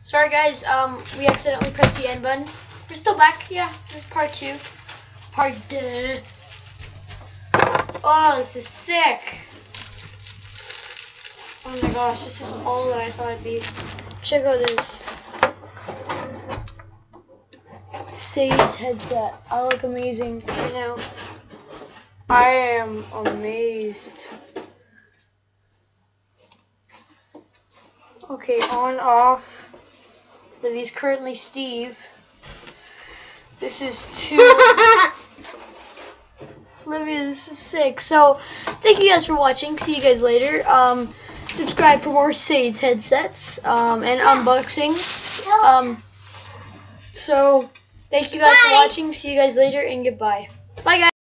Sorry guys, we accidentally pressed the end button. We're still back. Yeah, this is part 2. Oh, this is sick. Oh my gosh, this is all that I thought it'd be. Check out this Sage headset. I look amazing right now. I am amazed. Okay, on, off. Livy's currently Steve. This is 2. Livia, this is sick. So, thank you guys for watching. See you guys later. Subscribe for more Sage headsets and unboxing. So, thank you guys for watching. See you guys later and goodbye. Bye, guys.